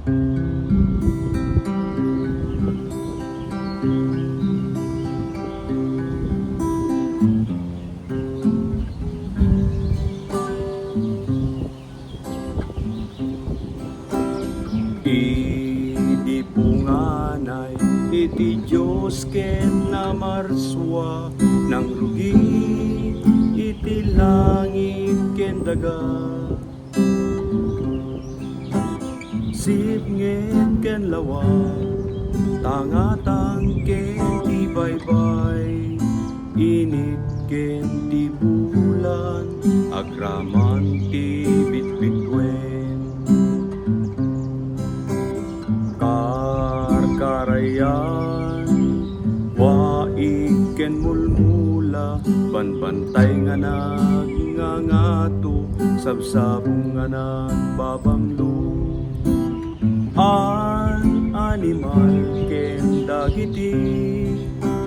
Idi punganay, iti Diyos ken na marswa nang rugi, iti langit ken daga. Sipnget ken lawa, tangatang ken ti baybay, init ken ti bulan, agraman ti bitbitwen. Karkarayan, waig ken mulmula, banbantay nga nagngangato, sabsabong nga nagbabanglo. An animal ken dagiti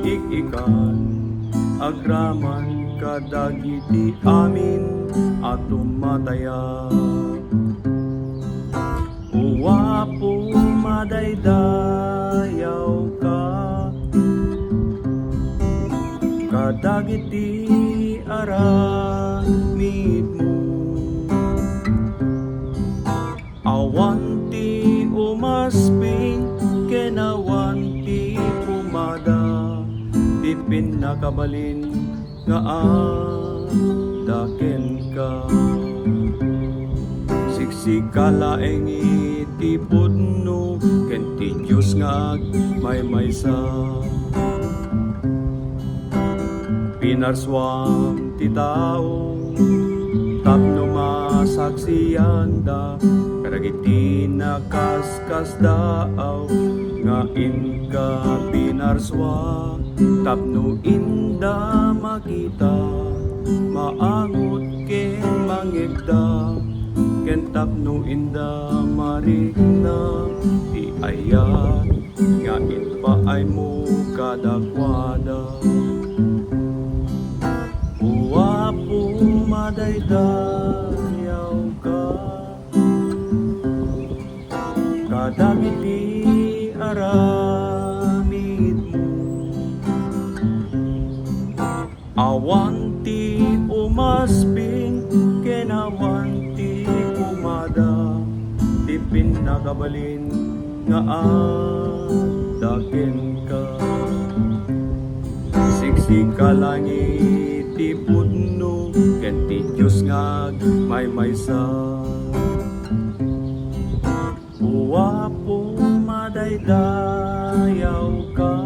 ikan, agraman kadagiti amin at tumataya. Uwapo madaydayaw ka, kadagiti aramid mo. Awan ti umasping, kenawan ti pumada, ti pinakabalin nga daken ka. Siksikalaeng iti pudno, ken ti Diyos nga agmaymaysa. Pinarswam ti tao, tapno masaksiyanda, karagiti nakaskas daaw, nga inka pinarswa, tapno inda makita, maangot ken mangegda, ken tapno inda marikna, ti ayat nga inpaay mo kadakwada. Uwapo madaydayaw ka, kadagiti aramid mo. Awan ti umasping, kenawan ti pumada, ti pinakabalin nga daken ka. Siksikalaeng ti pudno, ken ti Diyos nga agmaymaysa. Uwapo madaydayaw ka,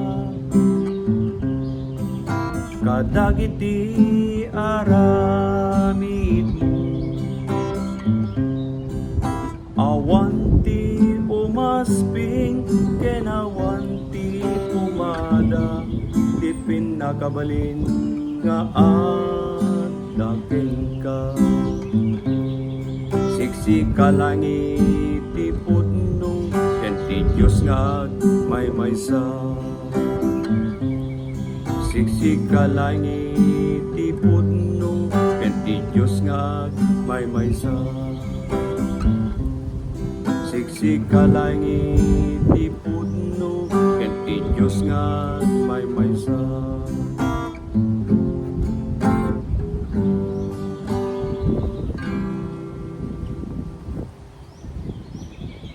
kadagiti aramid mo. Awan ti umasping, kenawan ti pumada, ti pinakabalin nga daken ka. Siksikalaeng ti pudno, ken ti Diyos nga agmaymaysa. Siksikalaeng ti pudno, ken ti Diyos nga agmaymaysa. Siksikalaeng ti pudno, ken ti Diyos nga agmaymaysa.